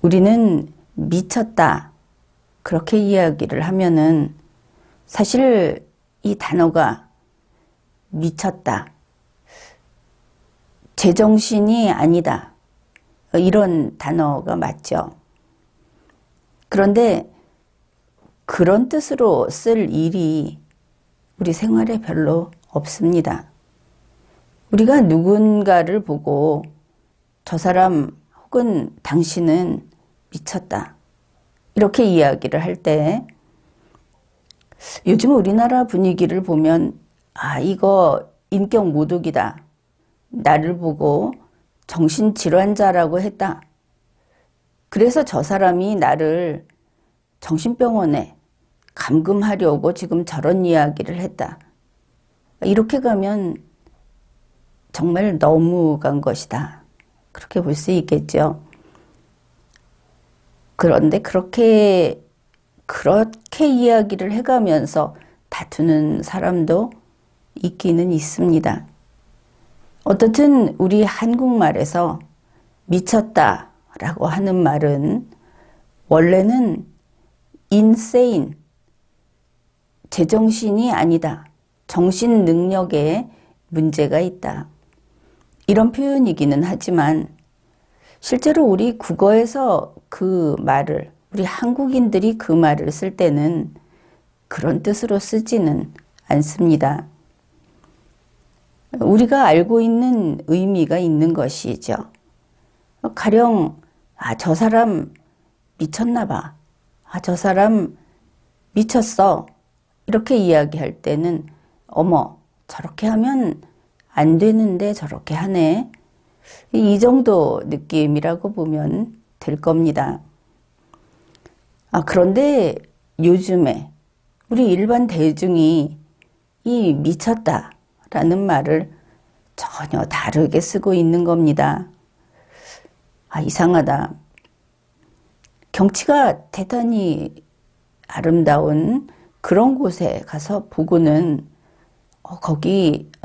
우리는 미쳤다 그렇게 이야기를 하면은 사실 이 단어가 미쳤다, 제정신이 아니다 이런 단어가 맞죠. 그런데 그런 뜻으로 쓸 일이 우리 생활에 별로 없습니다. 우리가 누군가를 보고 저 사람 혹은 당신은 미쳤다 이렇게 이야기를 할 때 요즘 우리나라 분위기를 보면 이거 인격 모독이다, 나를 보고 정신질환자라고 했다, 그래서 저 사람이 나를 정신병원에 감금하려고 지금 저런 이야기를 했다, 이렇게 가면 정말 너무 간 것이다 그렇게 볼 수 있겠죠. 그런데 그렇게 이야기를 해가면서 다투는 사람도 있기는 있습니다. 어떻든 우리 한국말에서 미쳤다라고 하는 말은 원래는 insane, 제정신이 아니다, 정신 능력에 문제가 있다 이런 표현이기는 하지만 실제로 우리 국어에서 그 말을, 우리 한국인들이 그 말을 쓸 때는 그런 뜻으로 쓰지는 않습니다. 우리가 알고 있는 의미가 있는 것이죠. 가령 저 사람 미쳤나 봐, 저 사람 미쳤어 이렇게 이야기할 때는 어머 저렇게 하면 안 되는데 저렇게 하네, 이 정도 느낌이라고 보면 될 겁니다. 그런데 요즘에 우리 일반 대중이 이 미쳤다라는 말을 전혀 다르게 쓰고 있는 겁니다. 이상하다. 경치가 대단히 아름다운 그런 곳에 가서 보고는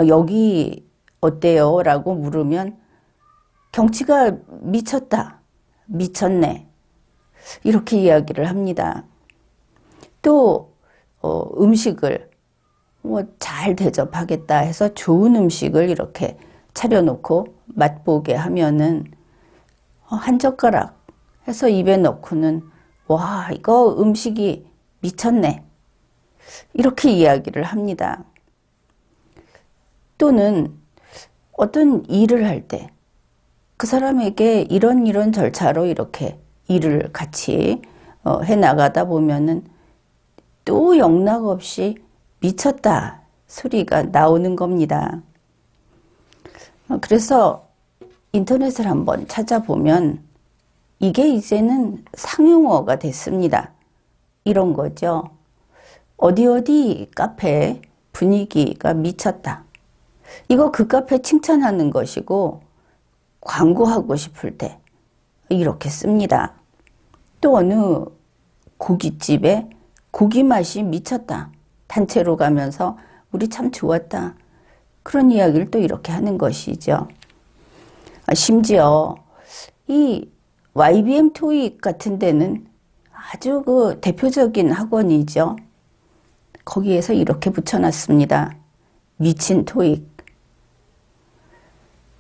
여기 어때요? 라고 물으면 경치가 미쳤다, 미쳤네 이렇게 이야기를 합니다. 또 음식을 잘 대접하겠다 해서 좋은 음식을 이렇게 차려놓고 맛보게 하면은 한 젓가락 해서 입에 넣고는 와 이거 음식이 미쳤네 이렇게 이야기를 합니다. 또는 어떤 일을 할 때 그 사람에게 이런 절차로 이렇게 일을 같이 해나가다 보면은 또 영락없이 미쳤다 소리가 나오는 겁니다. 그래서 인터넷을 한번 찾아보면 이게 이제는 상용어가 됐습니다. 이런 거죠. 어디 카페 분위기가 미쳤다. 이거 그 카페 칭찬하는 것이고 광고하고 싶을 때 이렇게 씁니다. 또 어느 고깃집에 고기 맛이 미쳤다. 단체로 가면서 우리 참 좋았다. 그런 이야기를 또 이렇게 하는 것이죠. 심지어 이 YBM 토익 같은 데는 아주 그 대표적인 학원이죠. 거기에서 이렇게 붙여놨습니다. 미친 토익.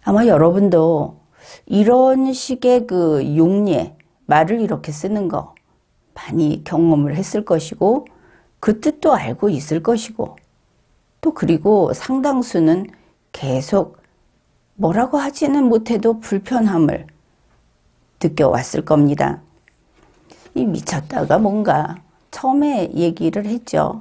아마 여러분도 이런 식의 그 용례, 말을 이렇게 쓰는 거 많이 경험을 했을 것이고 그 뜻도 알고 있을 것이고 또 그리고 상당수는 계속 뭐라고 하지는 못해도 불편함을 느껴왔을 겁니다. 이 미쳤다가 뭔가 처음에 얘기를 했죠.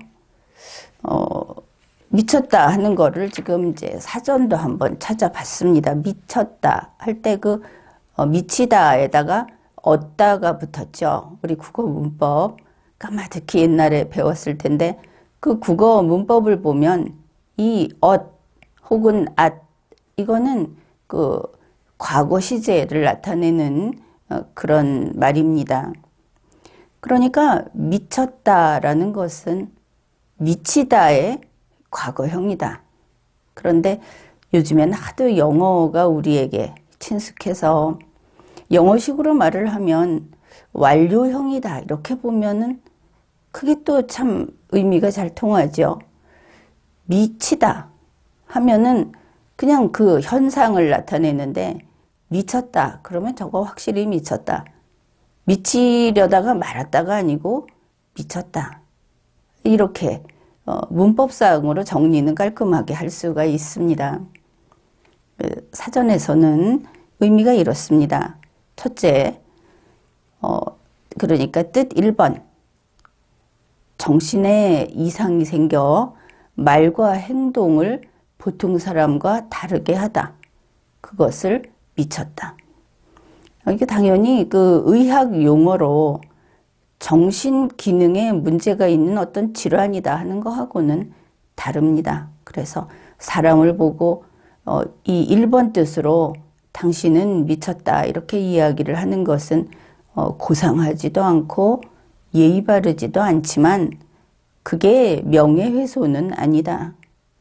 미쳤다 하는 거를 지금 이제 사전도 한번 찾아봤습니다. 미쳤다 할 때 그 미치다에다가 얻다가 붙었죠. 우리 국어 문법 까마득히 옛날에 배웠을 텐데 그 국어 문법을 보면 이 혹은 이거는 그 과거 시제를 나타내는 그런 말입니다. 그러니까 미쳤다라는 것은 미치다의 과거형이다. 그런데 요즘엔 하도 영어가 우리에게 친숙해서 영어식으로 말을 하면 완료형이다. 이렇게 보면은 그게 또 참 의미가 잘 통하죠. 미치다 하면은 그냥 그 현상을 나타내는데 미쳤다. 그러면 저거 확실히 미쳤다. 미치려다가 말았다가 아니고 미쳤다. 이렇게 문법상으로 정리는 깔끔하게 할 수가 있습니다. 사전에서는 의미가 이렇습니다. 첫째, 그러니까 뜻 1번. 정신에 이상이 생겨 말과 행동을 보통 사람과 다르게 하다. 그것을 미쳤다. 이게 당연히 그 의학 용어로 정신 기능에 문제가 있는 어떤 질환이다 하는 거하고는 다릅니다. 그래서 사람을 보고 이 1번 뜻으로 당신은 미쳤다 이렇게 이야기를 하는 것은 고상하지도 않고 예의 바르지도 않지만 그게 명예훼손은 아니다.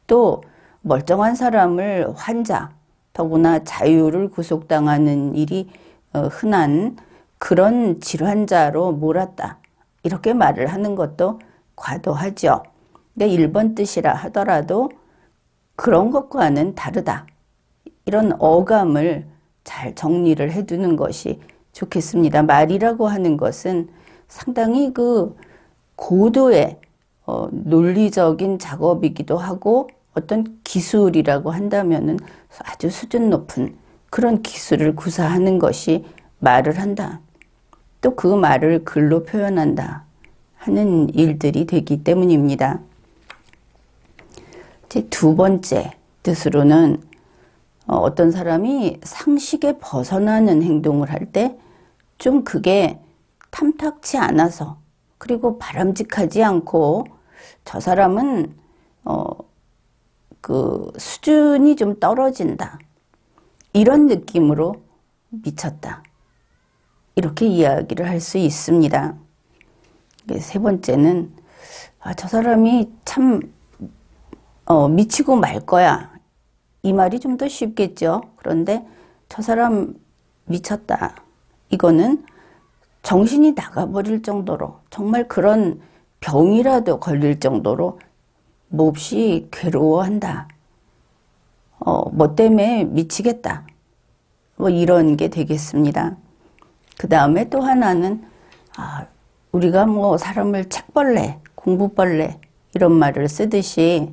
또 멀쩡한 사람을 환자, 더구나 자유를 구속당하는 일이 흔한 그런 질환자로 몰았다. 이렇게 말을 하는 것도 과도하죠. 근데 1번 뜻이라 하더라도 그런 것과는 다르다. 이런 어감을 잘 정리를 해두는 것이 좋겠습니다. 말이라고 하는 것은 상당히 그 고도의 논리적인 작업이기도 하고 어떤 기술이라고 한다면은 아주 수준 높은 그런 기술을 구사하는 것이 말을 한다. 또 그 말을 글로 표현한다 하는 일들이 되기 때문입니다. 제 두 번째 뜻으로는 어떤 사람이 상식에 벗어나는 행동을 할 때 좀 그게 탐탁치 않아서 그리고 바람직하지 않고 저 사람은 그 수준이 좀 떨어진다. 이런 느낌으로 미쳤다. 이렇게 이야기를 할 수 있습니다. 세 번째는 저 사람이 참 미치고 말 거야. 이 말이 좀 더 쉽겠죠. 그런데 저 사람 미쳤다. 이거는 정신이 나가버릴 정도로 정말 그런 병이라도 걸릴 정도로 몹시 괴로워한다. 뭐 때문에 미치겠다. 뭐 이런 게 되겠습니다. 그 다음에 또 하나는 우리가 뭐 사람을 책벌레, 공부벌레 이런 말을 쓰듯이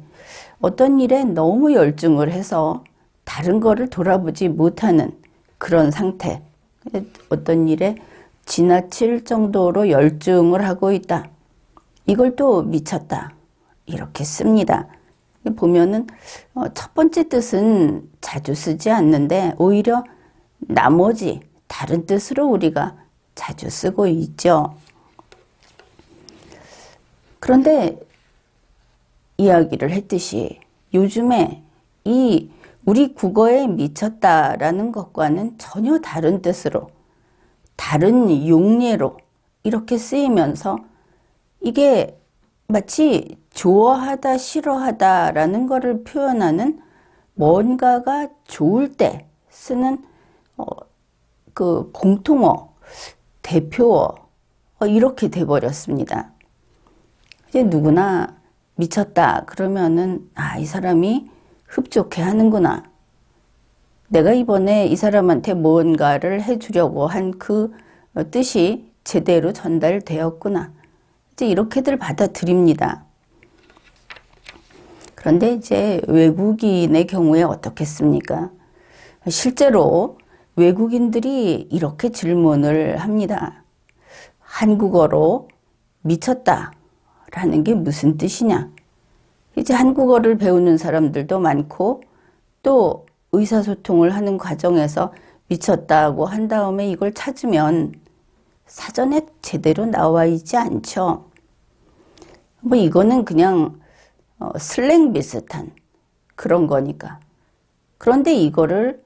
어떤 일에 너무 열중을 해서 다른 거를 돌아보지 못하는 그런 상태. 어떤 일에 지나칠 정도로 열중을 하고 있다. 이걸 또 미쳤다. 이렇게 씁니다. 보면은 첫 번째 뜻은 자주 쓰지 않는데 오히려 나머지 다른 뜻으로 우리가 자주 쓰고 있죠. 그런데 이야기를 했듯이 요즘에 이 우리 국어에 미쳤다라는 것과는 전혀 다른 뜻으로 다른 용례로 이렇게 쓰이면서 이게 마치 좋아하다 싫어하다라는 것을 표현하는 뭔가가 좋을 때 쓰는 그 공통어, 대표어 이렇게 돼버렸습니다. 이제 누구나 미쳤다 그러면은 이 사람이 흡족해 하는구나. 내가 이번에 이 사람한테 뭔가를 해주려고 한 그 뜻이 제대로 전달되었구나. 이제 이렇게들 받아들입니다. 그런데 이제 외국인의 경우에 어떻겠습니까? 실제로 외국인들이 이렇게 질문을 합니다. 한국어로 미쳤다라는 게 무슨 뜻이냐? 이제 한국어를 배우는 사람들도 많고 또 의사소통을 하는 과정에서 미쳤다고 한 다음에 이걸 찾으면 사전에 제대로 나와 있지 않죠. 뭐 이거는 그냥 슬랭 비슷한 그런 거니까. 그런데 이거를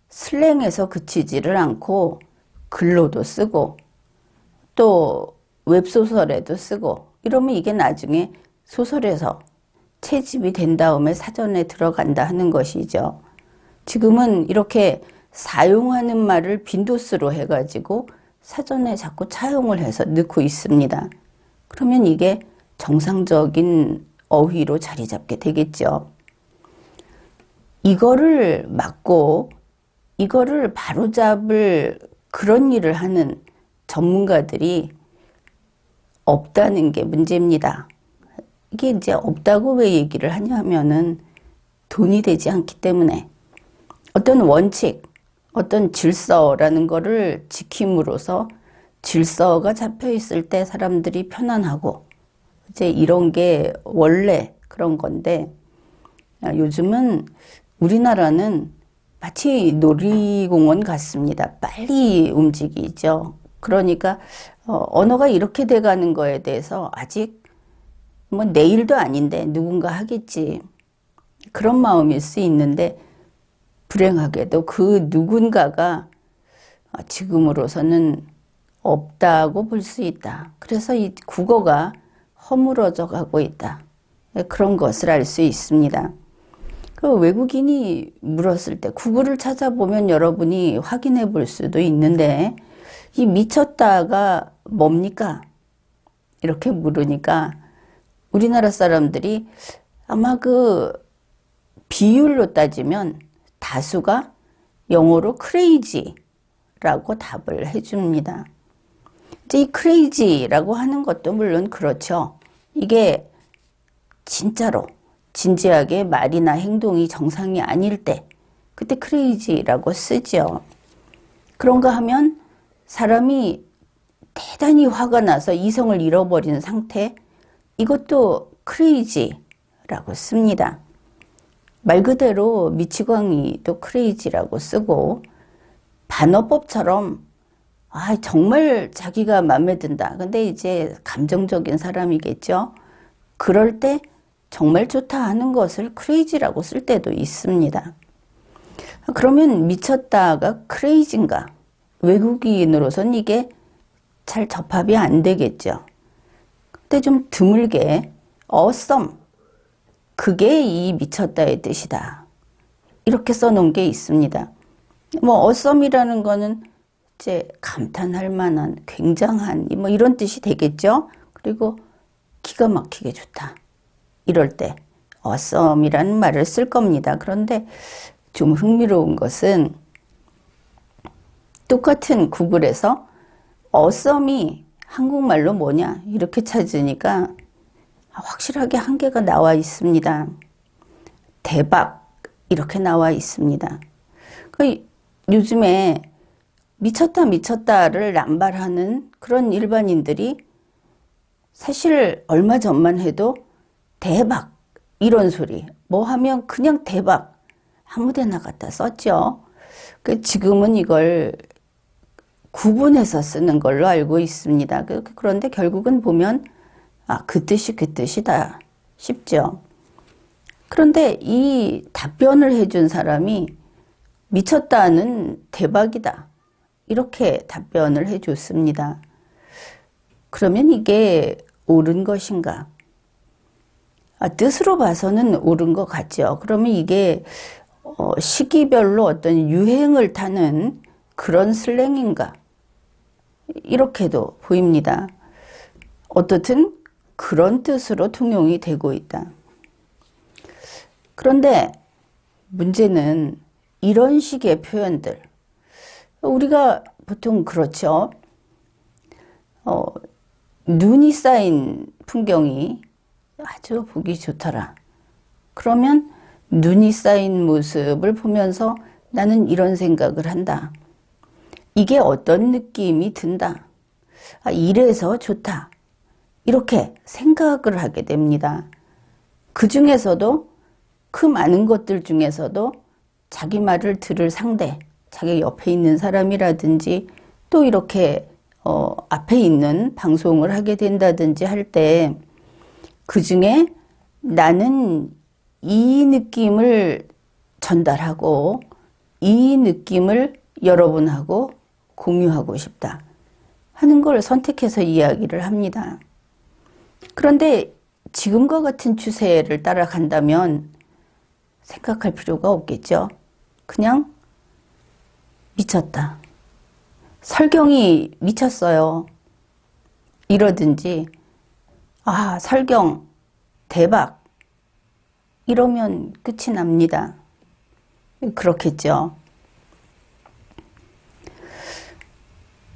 슬랭에서 그치지를 않고 글로도 쓰고 또 웹소설에도 쓰고 이러면 이게 나중에 소설에서 채집이 된 다음에 사전에 들어간다 하는 것이죠. 지금은 이렇게 사용하는 말을 빈도수로 해가지고 사전에 자꾸 차용을 해서 넣고 있습니다. 그러면 이게 정상적인 어휘로 자리 잡게 되겠죠. 이거를 막고 이거를 바로잡을 그런 일을 하는 전문가들이 없다는 게 문제입니다. 이게 이제 없다고 왜 얘기를 하냐면은 돈이 되지 않기 때문에 어떤 원칙, 어떤 질서라는 거를 지킴으로써 질서가 잡혀 있을 때 사람들이 편안하고 이제 이런 게 원래 그런 건데 요즘은 우리나라는 마치 놀이공원 같습니다. 빨리 움직이죠. 그러니까 언어가 이렇게 돼가는 거에 대해서 아직 뭐 내일도 아닌데 누군가 하겠지. 그런 마음일 수 있는데 불행하게도 그 누군가가 지금으로서는 없다고 볼 수 있다. 그래서 이 국어가 허물어져 가고 있다. 그런 것을 알 수 있습니다. 그 외국인이 물었을 때 구글을 찾아보면 여러분이 확인해 볼 수도 있는데 이 미쳤다가 뭡니까? 이렇게 물으니까 우리나라 사람들이 아마 그 비율로 따지면 다수가 영어로 crazy라고 답을 해줍니다. 이제 이 crazy라고 하는 것도 물론 그렇죠. 이게 진짜로 진지하게 말이나 행동이 정상이 아닐 때 그때 crazy라고 쓰죠. 그런가 하면 사람이 대단히 화가 나서 이성을 잃어버린 상태, 이것도 crazy라고 씁니다. 말 그대로 미치광이도 crazy라고 쓰고 반어법처럼 정말 자기가 마음에 든다. 근데 이제 감정적인 사람이겠죠. 그럴 때 정말 좋다 하는 것을 crazy라고 쓸 때도 있습니다. 그러면 미쳤다가 crazy인가? 외국인으로선 이게 잘 접합이 안 되겠죠. 근데 좀 드물게 awesome, 그게 이 미쳤다의 뜻이다. 이렇게 써놓은 게 있습니다. 뭐 awesome이라는 거는 이제 감탄할 만한, 굉장한 뭐 이런 뜻이 되겠죠. 그리고 기가 막히게 좋다. 이럴 때 awesome이라는 말을 쓸 겁니다. 그런데 좀 흥미로운 것은 똑같은 구글에서 awesome이 한국말로 뭐냐 이렇게 찾으니까 확실하게 한계가 나와 있습니다. 대박 이렇게 나와 있습니다. 요즘에 미쳤다를 남발하는 그런 일반인들이 사실 얼마 전만 해도 대박 이런 소리 뭐 하면 그냥 대박 아무데나 갖다 썼죠. 지금은 이걸 구분해서 쓰는 걸로 알고 있습니다. 그런데 결국은 보면 그 뜻이 그 뜻이다 싶죠. 그런데 이 답변을 해준 사람이 미쳤다는 대박이다 이렇게 답변을 해줬습니다. 그러면 이게 옳은 것인가? 뜻으로 봐서는 옳은 것 같죠. 그러면 이게 시기별로 어떤 유행을 타는 그런 슬랭인가? 이렇게도 보입니다. 어떻든 그런 뜻으로 통용이 되고 있다. 그런데 문제는 이런 식의 표현들, 우리가 보통 그렇죠. 눈이 쌓인 풍경이 아주 보기 좋더라. 그러면 눈이 쌓인 모습을 보면서 나는 이런 생각을 한다. 이게 어떤 느낌이 든다. 이래서 좋다. 이렇게 생각을 하게 됩니다. 그 중에서도 그 많은 것들 중에서도 자기 말을 들을 상대, 자기 옆에 있는 사람이라든지 또 이렇게 앞에 있는 방송을 하게 된다든지 할 때 그 중에 나는 이 느낌을 전달하고 이 느낌을 여러분하고 공유하고 싶다 하는 걸 선택해서 이야기를 합니다. 그런데 지금과 같은 추세를 따라간다면 생각할 필요가 없겠죠. 그냥 미쳤다. 설경이 미쳤어요. 이러든지, 아, 설경 대박. 이러면 끝이 납니다. 그렇겠죠.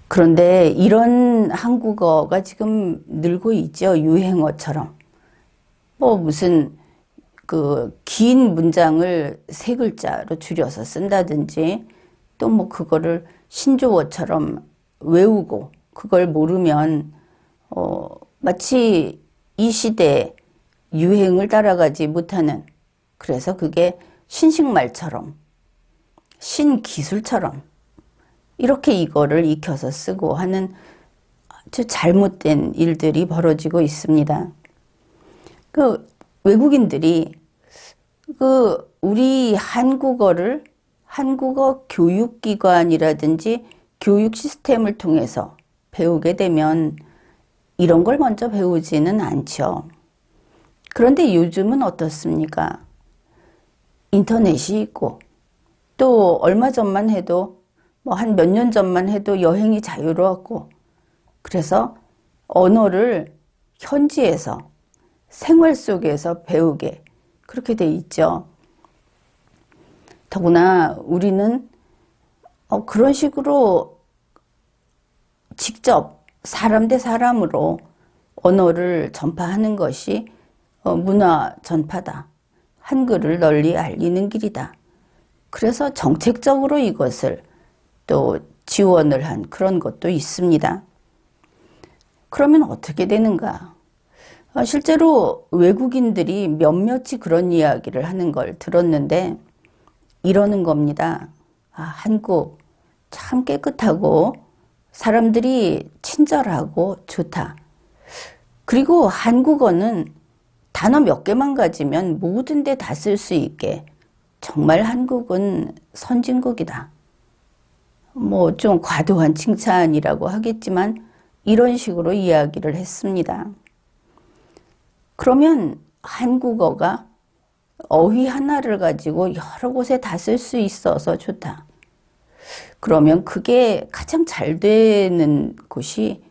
그런데 이런 한국어가 지금 늘고 있죠. 유행어처럼. 뭐 무슨 그 긴 문장을 세 글자로 줄여서 쓴다든지 또 뭐 그거를 신조어처럼 외우고 그걸 모르면 마치 이 시대의 유행을 따라가지 못하는, 그래서 그게 신식말처럼 신기술처럼 이렇게 이거를 익혀서 쓰고 하는 아주 잘못된 일들이 벌어지고 있습니다. 그 외국인들이 그 우리 한국어를 한국어 교육기관이라든지 교육 시스템을 통해서 배우게 되면 이런 걸 먼저 배우지는 않죠. 그런데 요즘은 어떻습니까? 인터넷이 있고 또 얼마 전만 해도 뭐 한 몇 년 전만 해도 여행이 자유로웠고, 그래서 언어를 현지에서 생활 속에서 배우게 그렇게 돼 있죠. 더구나 우리는 그런 식으로 직접 사람 대 사람으로 언어를 전파하는 것이 문화 전파다. 한글을 널리 알리는 길이다. 그래서 정책적으로 이것을 또 지원을 한 그런 것도 있습니다. 그러면 어떻게 되는가? 실제로 외국인들이 몇몇이 그런 이야기를 하는 걸 들었는데 이러는 겁니다. 한국 참 깨끗하고 사람들이 친절하고 좋다. 그리고 한국어는 단어 몇 개만 가지면 모든 데 다 쓸 수 있게 정말 한국은 선진국이다. 뭐 좀 과도한 칭찬이라고 하겠지만 이런 식으로 이야기를 했습니다. 그러면 한국어가 어휘 하나를 가지고 여러 곳에 다 쓸 수 있어서 좋다. 그러면 그게 가장 잘 되는 곳이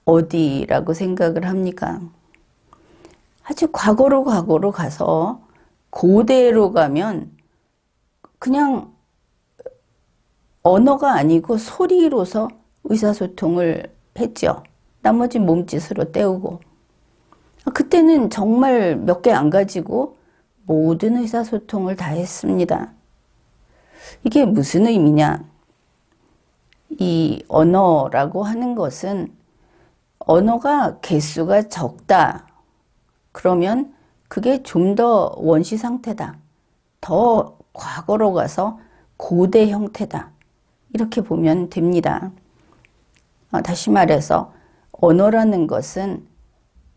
어디라고 생각을 합니까? 아주 과거로 가서 고대로 가면 그냥 언어가 아니고 소리로서 의사소통을 했죠. 나머지 몸짓으로 때우고. 그때는 정말 몇 개 안 가지고 모든 의사소통을 다 했습니다. 이게 무슨 의미냐? 이 언어라고 하는 것은 언어가 개수가 적다. 그러면 그게 좀 더 원시 상태다. 더 과거로 가서 고대 형태다. 이렇게 보면 됩니다. 다시 말해서 언어라는 것은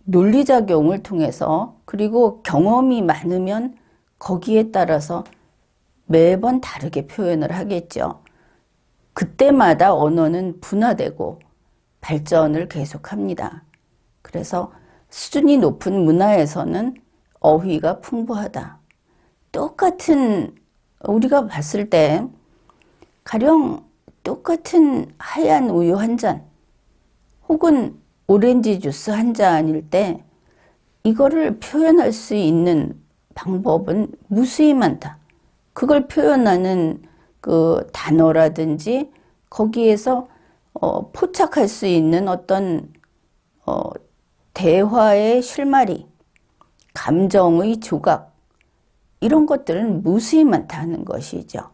논리작용을 통해서 그리고 경험이 많으면 거기에 따라서 매번 다르게 표현을 하겠죠. 그때마다 언어는 분화되고 발전을 계속합니다. 그래서 수준이 높은 문화에서는 어휘가 풍부하다. 똑같은 우리가 봤을 때 가령 똑같은 하얀 우유 한 잔 혹은 오렌지 주스 한 잔일 때 이거를 표현할 수 있는 방법은 무수히 많다. 그걸 표현하는 그 단어라든지 거기에서 포착할 수 있는 어떤 대화의 실마리, 감정의 조각 이런 것들은 무수히 많다는 것이죠.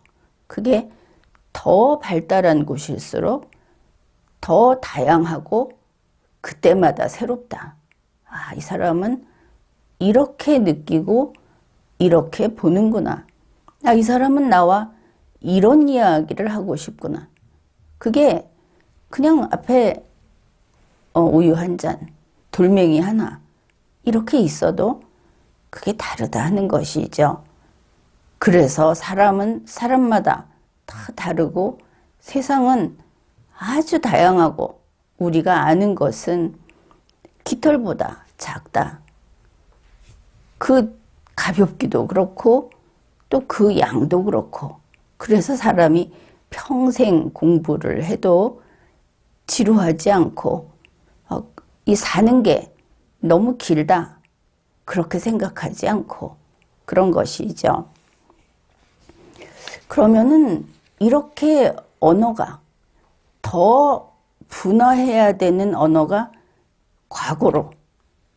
그게 더 발달한 곳일수록 더 다양하고 그때마다 새롭다. 이 사람은 이렇게 느끼고 이렇게 보는구나. 이 사람은 나와 이런 이야기를 하고 싶구나. 그게 그냥 앞에 우유 한 잔, 돌멩이 하나 이렇게 있어도 그게 다르다 하는 것이죠. 그래서 사람은 사람마다 다 다르고 세상은 아주 다양하고 우리가 아는 것은 깃털보다 작다. 그 가볍기도 그렇고 또 그 양도 그렇고 그래서 사람이 평생 공부를 해도 지루하지 않고 이 사는 게 너무 길다 그렇게 생각하지 않고 그런 것이죠. 그러면은 이렇게 언어가 더 분화해야 되는 언어가 과거로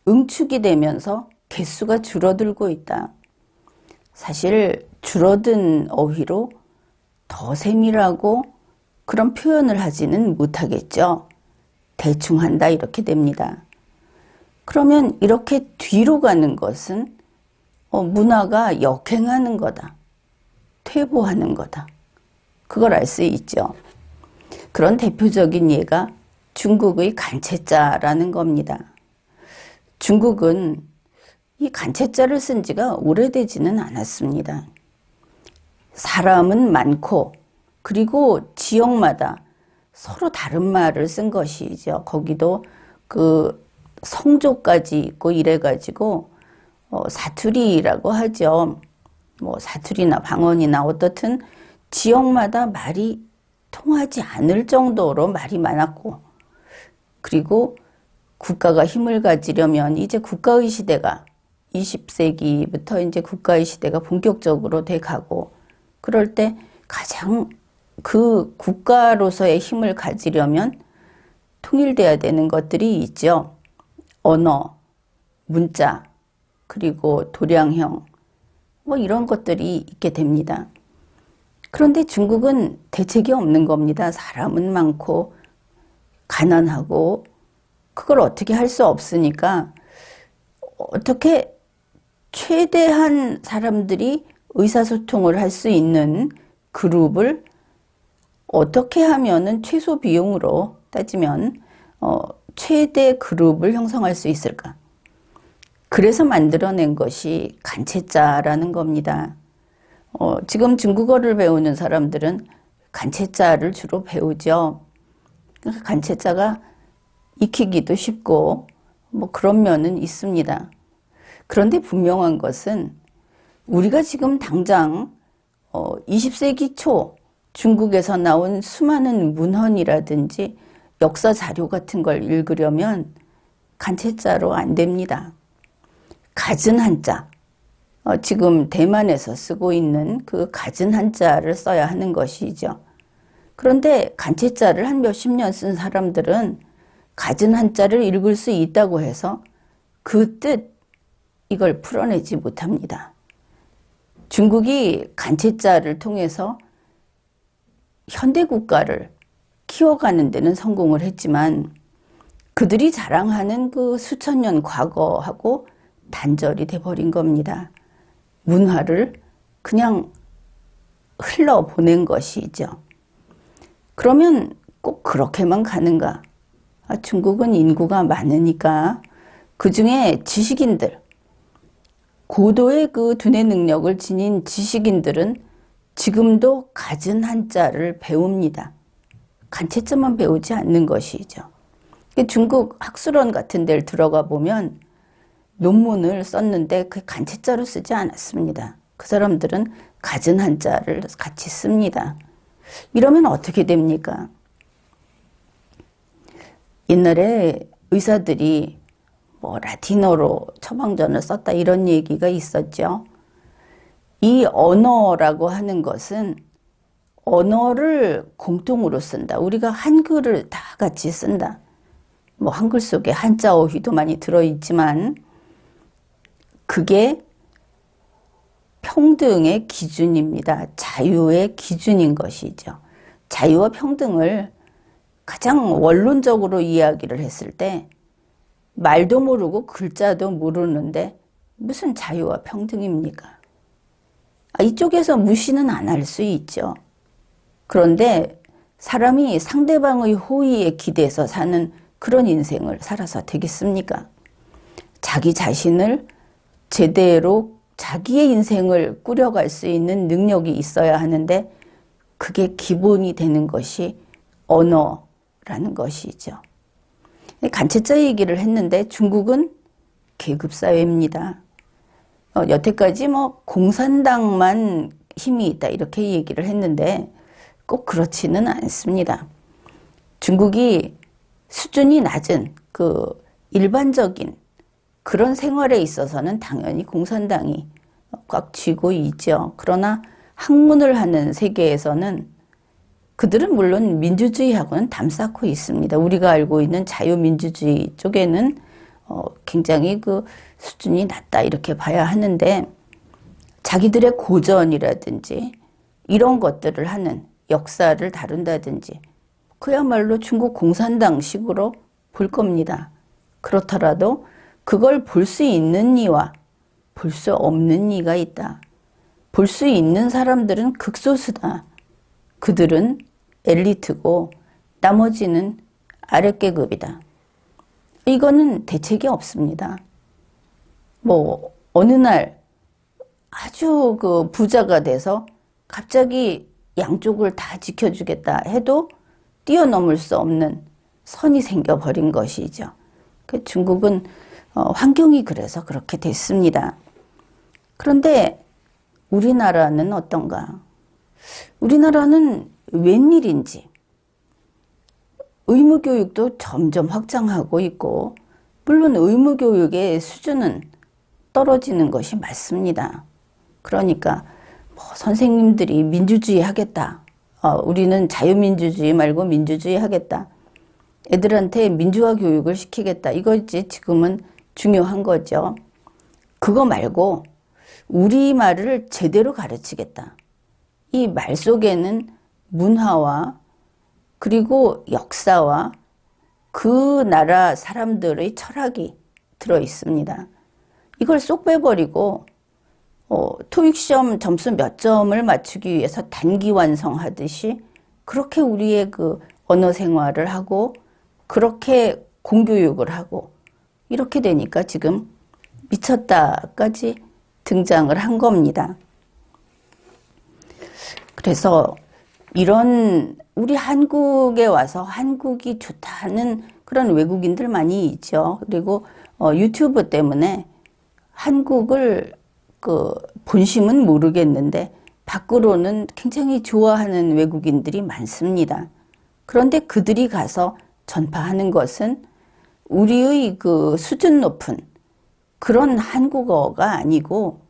응축이 되면서 개수가 줄어들고 있다. 사실 줄어든 어휘로 더 세밀하고 그런 표현을 하지는 못하겠죠. 대충 한다 이렇게 됩니다. 그러면 이렇게 뒤로 가는 것은 문화가 역행하는 거다. 퇴보하는 거다. 그걸 알 수 있죠. 그런 대표적인 예가 중국의 간체자라는 겁니다. 중국은 이 간체자를 쓴 지가 오래되지는 않았습니다. 사람은 많고 그리고 지역마다 서로 다른 말을 쓴 것이죠. 거기도 그 성조까지 있고 이래가지고 사투리라고 하죠. 뭐 사투리나 방언이나 어떻든 지역마다 말이 통하지 않을 정도로 말이 많았고, 그리고 국가가 힘을 가지려면 이제 국가의 시대가 20세기부터 이제 국가의 시대가 본격적으로 돼 가고, 그럴 때 가장 그 국가로서의 힘을 가지려면 통일돼야 되는 것들이 있죠. 언어, 문자, 그리고 도량형, 뭐 이런 것들이 있게 됩니다. 그런데 중국은 대책이 없는 겁니다. 사람은 많고 가난하고 그걸 어떻게 할 수 없으니까 어떻게 최대한 사람들이 의사소통을 할 수 있는 그룹을 어떻게 하면은 최소 비용으로 따지면 최대 그룹을 형성할 수 있을까? 그래서 만들어낸 것이 간체자라는 겁니다. 지금 중국어를 배우는 사람들은 간체자를 주로 배우죠. 간체자가 익히기도 쉽고 뭐 그런 면은 있습니다. 그런데 분명한 것은 우리가 지금 당장 20세기 초 중국에서 나온 수많은 문헌이라든지 역사 자료 같은 걸 읽으려면 간체자로 안 됩니다. 갖은 한자, 지금 대만에서 쓰고 있는 그 갖은 한자를 써야 하는 것이죠. 그런데 간체자를 한 몇십 년 쓴 사람들은 갖은 한자를 읽을 수 있다고 해서 그 뜻, 이걸 풀어내지 못합니다. 중국이 간체자를 통해서 현대 국가를 키워가는 데는 성공을 했지만 그들이 자랑하는 그 수천 년 과거하고 단절이 돼버린 겁니다. 문화를 그냥 흘러보낸 것이죠. 그러면 꼭 그렇게만 가는가? 중국은 인구가 많으니까 그 중에 지식인들, 고도의 그 두뇌 능력을 지닌 지식인들은 지금도 갖은 한자를 배웁니다. 간체자만 배우지 않는 것이죠. 중국 학술원 같은 데를 들어가 보면 논문을 썼는데 그 간체자로 쓰지 않았습니다. 그 사람들은 갖은 한자를 같이 씁니다. 이러면 어떻게 됩니까? 옛날에 의사들이 뭐 라틴어로 처방전을 썼다 이런 얘기가 있었죠. 이 언어라고 하는 것은 언어를 공통으로 쓴다. 우리가 한글을 다 같이 쓴다. 뭐 한글 속에 한자 어휘도 많이 들어있지만 그게 평등의 기준입니다. 자유의 기준인 것이죠. 자유와 평등을 가장 원론적으로 이야기를 했을 때 말도 모르고 글자도 모르는데 무슨 자유와 평등입니까? 이쪽에서 무시는 안 할 수 있죠. 그런데 사람이 상대방의 호의에 기대서 사는 그런 인생을 살아서 되겠습니까? 자기 자신을 제대로 자기의 인생을 꾸려갈 수 있는 능력이 있어야 하는데 그게 기본이 되는 것이 언어라는 것이죠. 간체자 얘기를 했는데 중국은 계급사회입니다. 여태까지 뭐 공산당만 힘이 있다 이렇게 얘기를 했는데 꼭 그렇지는 않습니다. 중국이 수준이 낮은 그 일반적인 그런 생활에 있어서는 당연히 공산당이 꽉 쥐고 있죠. 그러나 학문을 하는 세계에서는 그들은 물론 민주주의하고는 담쌓고 있습니다. 우리가 알고 있는 자유민주주의 쪽에는 굉장히 그 수준이 낮다 이렇게 봐야 하는데, 자기들의 고전이라든지 이런 것들을 하는 역사를 다룬다든지 그야말로 중국 공산당식으로 볼 겁니다. 그렇더라도 그걸 볼 수 있는 이와 볼 수 없는 이가 있다. 볼 수 있는 사람들은 극소수다. 그들은 엘리트고 나머지는 아랫계급이다. 이거는 대책이 없습니다. 뭐 어느 날 아주 그 부자가 돼서 갑자기 양쪽을 다 지켜주겠다 해도 뛰어넘을 수 없는 선이 생겨버린 것이죠. 중국은 환경이 그래서 그렇게 됐습니다. 그런데 우리나라는 어떤가? 우리나라는 웬일인지 의무교육도 점점 확장하고 있고, 물론 의무교육의 수준은 떨어지는 것이 맞습니다. 그러니까 뭐 선생님들이 민주주의 하겠다. 우리는 자유민주주의 말고 민주주의 하겠다. 애들한테 민주화 교육을 시키겠다. 이거지 지금은 중요한 거죠. 그거 말고 우리말을 제대로 가르치겠다. 이 말 속에는 문화와 그리고 역사와 그 나라 사람들의 철학이 들어 있습니다. 이걸 쏙 빼버리고 토익 시험 점수 몇 점을 맞추기 위해서 단기 완성하듯이 그렇게 우리의 그 언어 생활을 하고 그렇게 공교육을 하고 이렇게 되니까 지금 미쳤다까지 등장을 한 겁니다. 그래서 이런 우리 한국에 와서 한국이 좋다는 그런 외국인들 많이 있죠. 그리고 유튜브 때문에 한국을 그 본심은 모르겠는데 밖으로는 굉장히 좋아하는 외국인들이 많습니다. 그런데 그들이 가서 전파하는 것은 우리의 그 수준 높은 그런 한국어가 아니고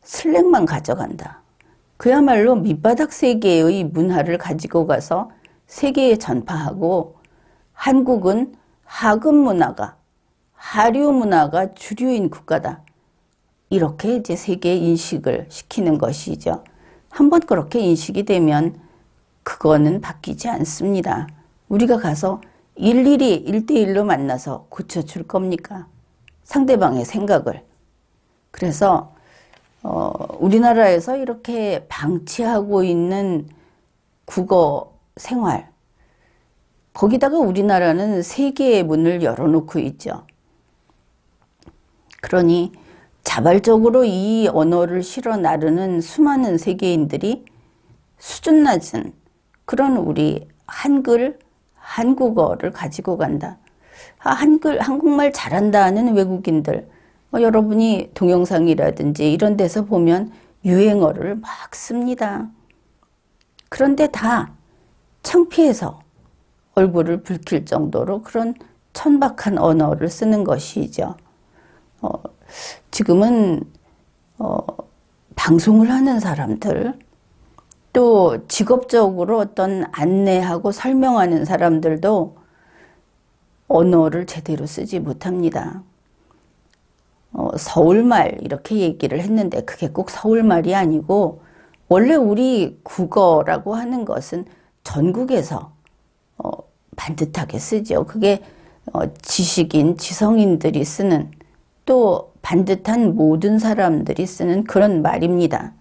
슬랭만 가져간다. 그야말로 밑바닥 세계의 문화를 가지고 가서 세계에 전파하고, 한국은 하급 문화가, 하류 문화가 주류인 국가다. 이렇게 이제 세계에 인식을 시키는 것이죠. 한번 그렇게 인식이 되면 그거는 바뀌지 않습니다. 우리가 가서 일일이 1대1로 만나서 고쳐줄 겁니까? 상대방의 생각을. 그래서 우리나라에서 이렇게 방치하고 있는 국어 생활, 거기다가 우리나라는 세계의 문을 열어놓고 있죠. 그러니 자발적으로 이 언어를 실어 나르는 수많은 세계인들이 수준 낮은 그런 우리 한글, 한국어를 가지고 간다. 한국말 잘한다는 외국인들, 여러분이 동영상이라든지 이런 데서 보면 유행어를 막 씁니다. 그런데 다 창피해서 얼굴을 붉힐 정도로 그런 천박한 언어를 쓰는 것이죠. 지금은 방송을 하는 사람들, 또 직업적으로 어떤 안내하고 설명하는 사람들도 언어를 제대로 쓰지 못합니다. 서울말 이렇게 얘기를 했는데 그게 꼭 서울말이 아니고, 원래 우리 국어라고 하는 것은 전국에서 반듯하게 쓰죠. 그게 지식인, 지성인들이 쓰는, 또 반듯한 모든 사람들이 쓰는 그런 말입니다.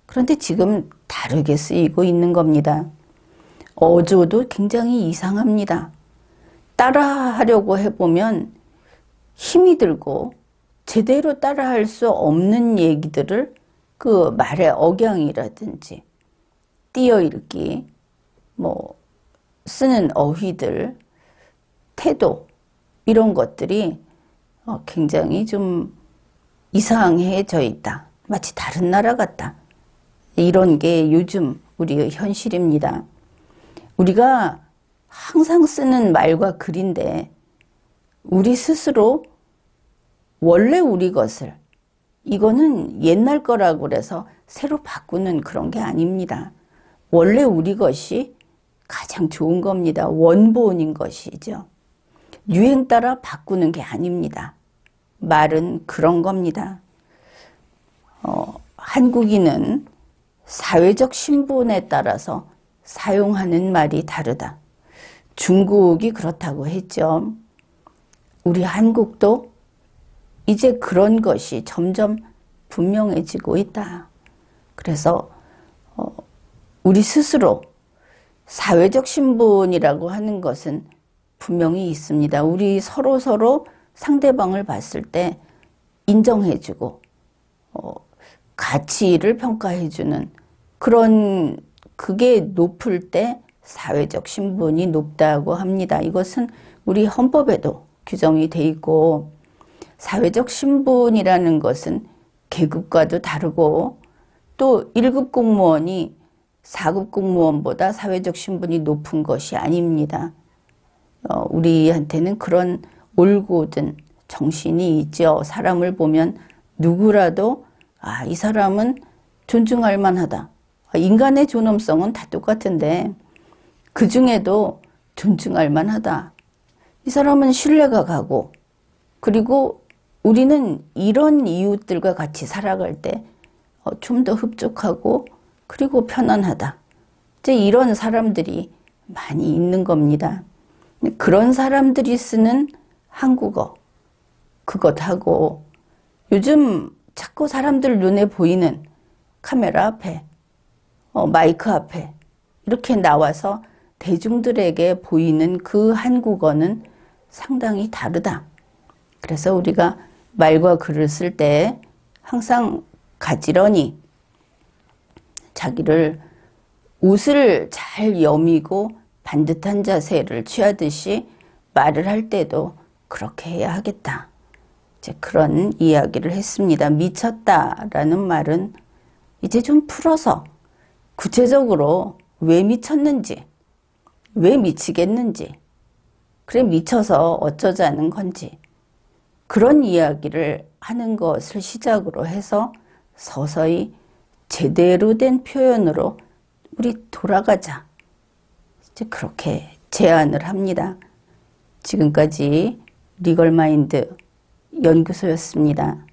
그런데 지금 다르게 쓰이고 있는 겁니다. 어조도 굉장히 이상합니다. 따라하려고 해보면 힘이 들고 제대로 따라할 수 없는 얘기들을 그 말의 억양이라든지 띄어읽기, 뭐 쓰는 어휘들, 태도, 이런 것들이 굉장히 좀 이상해져 있다. 마치 다른 나라 같다. 이런 게 요즘 우리의 현실입니다. 우리가 항상 쓰는 말과 글인데 우리 스스로 원래 우리 것을 이거는 옛날 거라고 그래서 새로 바꾸는 그런 게 아닙니다. 원래 우리 것이 가장 좋은 겁니다. 원본인 것이죠. 유행 따라 바꾸는 게 아닙니다. 말은 그런 겁니다. 한국인은 사회적 신분에 따라서 사용하는 말이 다르다. 중국이 그렇다고 했죠. 우리 한국도 이제 그런 것이 점점 분명해지고 있다. 그래서 우리 스스로 사회적 신분이라고 하는 것은 분명히 있습니다. 우리 서로 상대방을 봤을 때 인정해주고 가치를 평가해주는 그런 그게 높을 때 사회적 신분이 높다고 합니다. 이것은 우리 헌법에도 규정이 돼 있고 사회적 신분이라는 것은 계급과도 다르고 또 1급 공무원이 4급 공무원보다 사회적 신분이 높은 것이 아닙니다. 우리한테는 그런 올곧은 정신이 있죠. 사람을 보면 누구라도 이 사람은 존중할 만하다. 인간의 존엄성은 다 똑같은데 그 중에도 존중할 만하다. 이 사람은 신뢰가 가고 그리고 우리는 이런 이웃들과 같이 살아갈 때 좀 더 흡족하고 그리고 편안하다. 이제 이런 사람들이 많이 있는 겁니다. 그런 사람들이 쓰는 한국어 그것하고 요즘 자꾸 사람들 눈에 보이는 카메라 앞에 마이크 앞에 이렇게 나와서 대중들에게 보이는 그 한국어는 상당히 다르다. 그래서 우리가 말과 글을 쓸 때 항상 가지런히 자기를 옷을 잘 여미고 반듯한 자세를 취하듯이 말을 할 때도 그렇게 해야 하겠다. 이제 그런 이야기를 했습니다. 미쳤다라는 말은 이제 좀 풀어서 구체적으로 왜 미쳤는지, 왜 미치겠는지, 그래 미쳐서 어쩌자는 건지 그런 이야기를 하는 것을 시작으로 해서 서서히 제대로 된 표현으로 우리 돌아가자. 이제 그렇게 제안을 합니다. 지금까지 리걸마인드 연구소였습니다.